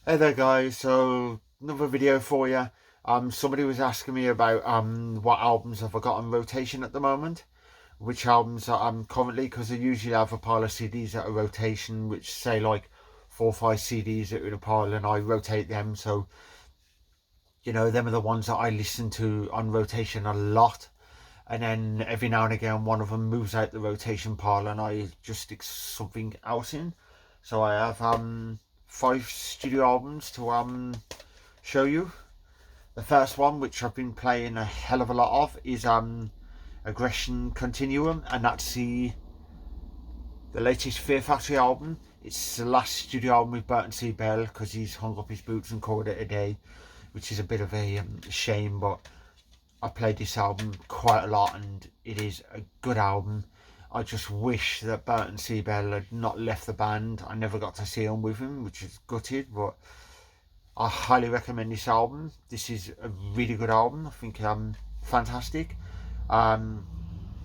Hey there guys, so another video for you. Somebody was asking me about what albums have I got on rotation at the moment, which albums I'm currently, because I usually have a pile of CDs at a rotation, which say like 4 or 5 CDs that are in a pile, and I rotate them. So them are the ones that I listen to on rotation a lot, and then every now and again one of them moves out the rotation pile, and I just stick something else in. So I have 5 studio albums to show you. The first one, which I've been playing a hell of a lot of, is Aggression Continuum, and that's the latest Fear Factory album. It's the last studio album with Burton C. Bell, because he's hung up his boots and called it a day, which is a bit of a shame, but I played this album quite a lot and it is a good album. I just wish that Burton C. Bell had not left the band. I never got to see him with him, which is gutted, but I highly recommend this album. This is a really good album. I think fantastic. Um,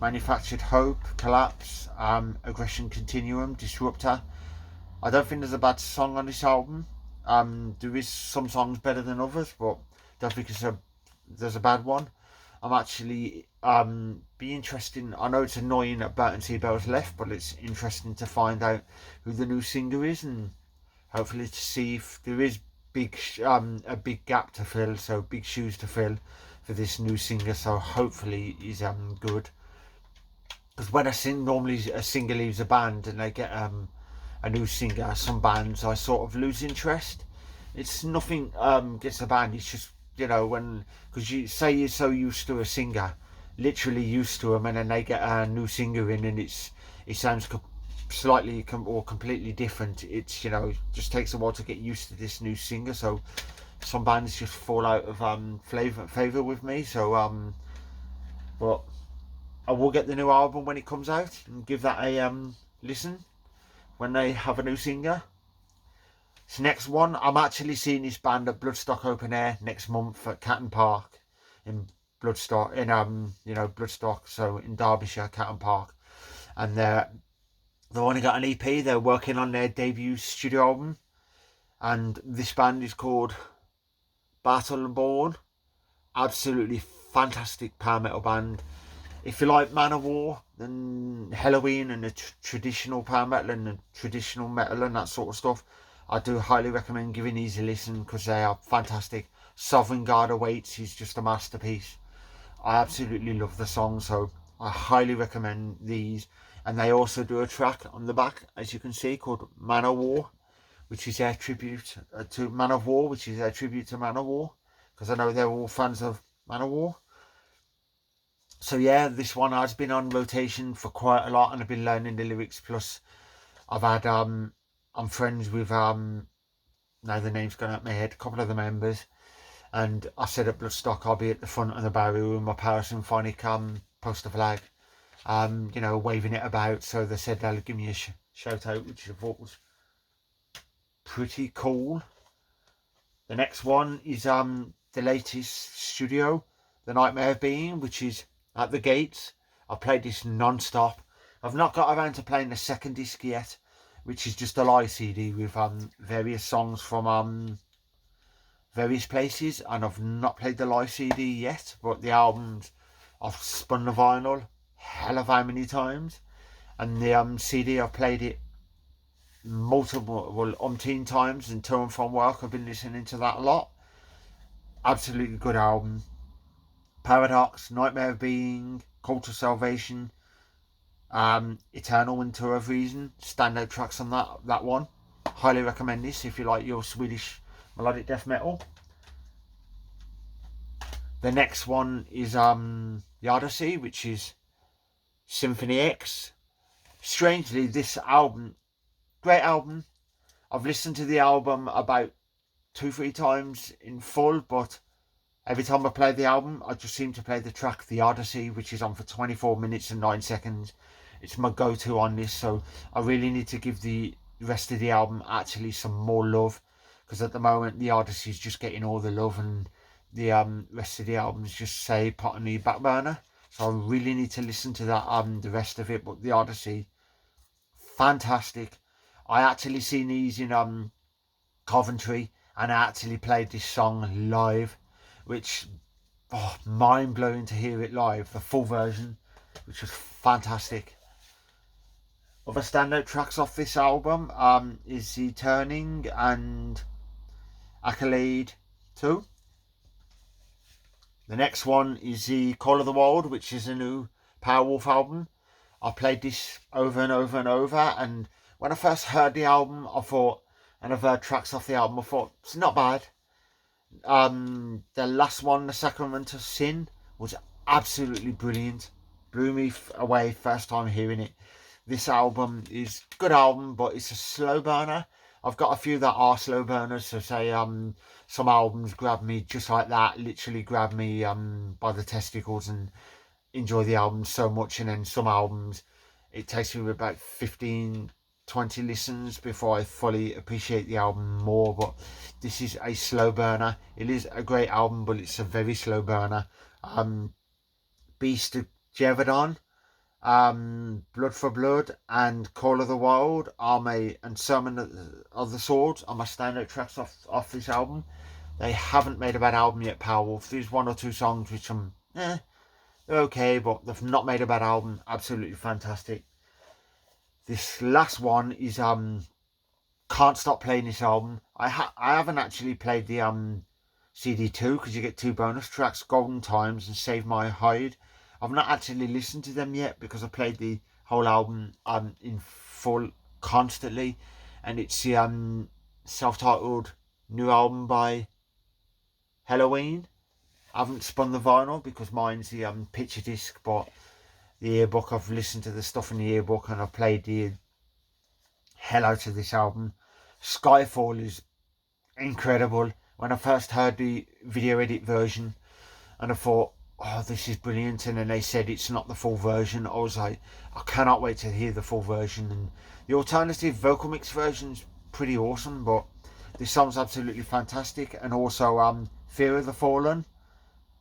Manufactured Hope, Collapse, Aggression Continuum, Disruptor. I don't think there's a bad song on this album. There is some songs better than others, but I don't think there's a bad one. I'm actually be interesting. I know it's annoying that Burton C. Bell's left, but it's interesting to find out who the new singer is, and hopefully to see if there is a big gap to fill, so big shoes to fill for this new singer. So hopefully he's good. Because when normally a singer leaves a band and they get a new singer, some bands I sort of lose interest. It's nothing against the band. It's just because you say you're so used to a singer, literally used to them, and then they get a new singer in, and it sounds slightly or completely different. It's just takes a while to get used to this new singer. So some bands just fall out of favour with me. So but I will get the new album when it comes out and give that a listen when they have a new singer. This next one, I'm actually seeing this band at Bloodstock Open Air next month at Catton Park in Bloodstock, Bloodstock, so in Derbyshire, Catton Park, and they've only got an EP. They're working on their debut studio album, and this band is called Battleborn. Absolutely fantastic power metal band. If you like Manowar and Halloween and the traditional power metal and the traditional metal and that sort of stuff, I do highly recommend giving these a listen because they are fantastic. Sovereign God Awaits is just a masterpiece. I absolutely love the song, so I highly recommend these. And they also do a track on the back, as you can see, called Manowar, which is their tribute to Manowar, which is their tribute to Manowar, because I know they're all fans of Manowar. So yeah, this one has been on rotation for quite a lot, and I've been learning the lyrics. Plus, I've had I'm friends with now the name's gone out my head, a couple of the members, and I said at Bloodstock I'll be at the front of the barrier with my Power Symphonic poster flag, waving it about. So they said they'll give me a shout out, which I thought was pretty cool. The next one is the latest studio, The Nightmare of Being, which is At the Gates. I've played this non-stop. I've not got around to playing the second disc yet, which is just a live CD with various songs from various places, and I've not played the live CD yet, but the albums, I've spun the vinyl hell of how many times, and the CD I've played it umpteen times, and to and from work I've been listening to that a lot. Absolutely good album. Paradox, Nightmare of Being, Cult of Salvation, Eternal Winter of Reason, standout tracks on that one. Highly recommend this if you like your Swedish melodic death metal. The next one is the Odyssey, which is Symphony X. Strangely, this album, great album. I've listened to the album about 2-3 times in full, but every time I play the album, I just seem to play the track The Odyssey, which is on for 24 minutes and 9 seconds. It's my go-to on this, so I really need to give the rest of the album actually some more love, because at the moment The Odyssey is just getting all the love, and the rest of the albums just say put on the back burner. So I really need to listen to that the rest of it. But The Odyssey, fantastic. I actually seen these in Coventry, and I actually played this song live, which, mind blowing to hear it live, the full version, which was fantastic. Other standout tracks off this album is The Turning and Accolade 2. The next one is the Call of the Wild, which is a new Powerwolf album. I played this over and over and over, and when I first heard the album, I thought, and I've heard tracks off the album, I thought, it's not bad. The last one, The Sacrament of Sin, was absolutely brilliant. Blew me away first time hearing it. This album is a good album, but it's a slow burner. I've got a few that are slow burners, so say some albums grab me just like that, literally grab me by the testicles and enjoy the album so much, and then some albums it takes me about 15-20 listens before I fully appreciate the album more. But this is a slow burner. It is a great album, but it's a very slow burner. Beast of Jevedon, Blood for Blood, and Call of the Wild and Sermon of the Swords are my standout tracks off this album. They haven't made a bad album yet, Powerwolf. There's one or two songs which they're okay, but they've not made a bad album. Absolutely fantastic. This last one is can't stop playing this album. I haven't actually played the CD2 because you get 2 bonus tracks, Golden Times and Save My Hide. I've not actually listened to them yet because I played the whole album in full constantly, and it's the self-titled new album by Helloween. I haven't spun the vinyl because mine's the picture disc, but the yearbook, I've listened to the stuff in the yearbook and I've played the hell out of this album. Skyfall is incredible. When I first heard the video edit version and I thought, oh, this is brilliant, and then they said it's not the full version, I was like, I cannot wait to hear the full version. And the alternative vocal mix version's pretty awesome, but this song's absolutely fantastic. And also Fear of the Fallen,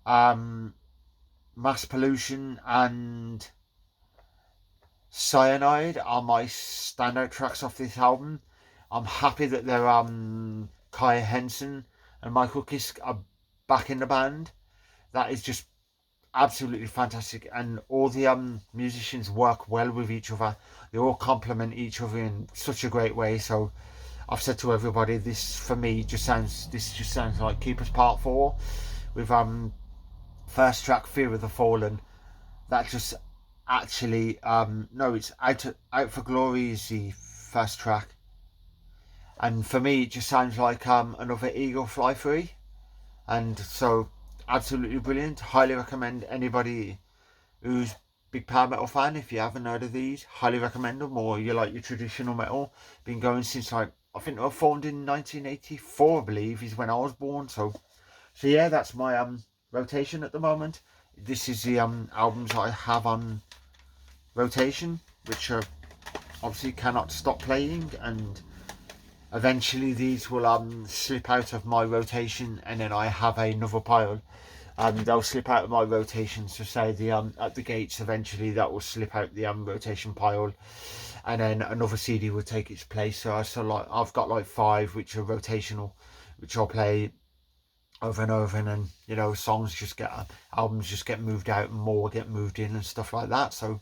Mass Pollution and Cyanide are my standout tracks off this album. I'm happy that they're Kaya Henson and Michael Kiske are back in the band. That is just absolutely fantastic, and all the musicians work well with each other. They all complement each other in such a great way. So I've said to everybody, this for me just sounds like Keepers Part 4 with first track Fear of the Fallen. That just actually no, it's Out for Glory is the first track, and for me it just sounds like another Eagle Fly Free. And so absolutely brilliant. Highly recommend anybody who's big power metal fan. If you haven't heard of these, highly recommend them. Or you like your traditional metal, been going since like, I think they were formed in 1984, I believe, is when I was born. So yeah, that's my rotation at the moment. This is the albums I have on rotation, which are obviously cannot stop playing, and eventually these will slip out of my rotation, and then I have another pile. They'll slip out of my rotation, so say the at the gates eventually that will slip out the rotation pile, and then another CD will take its place. So like I've got like 5 which are rotational, which I'll play over and over, and then, you know, albums just get moved out and more get moved in and stuff like that. So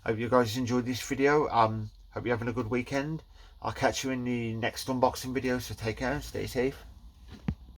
hope you guys enjoyed this video. Hope you're having a good weekend. I'll catch you in the next unboxing video, so take care and stay safe.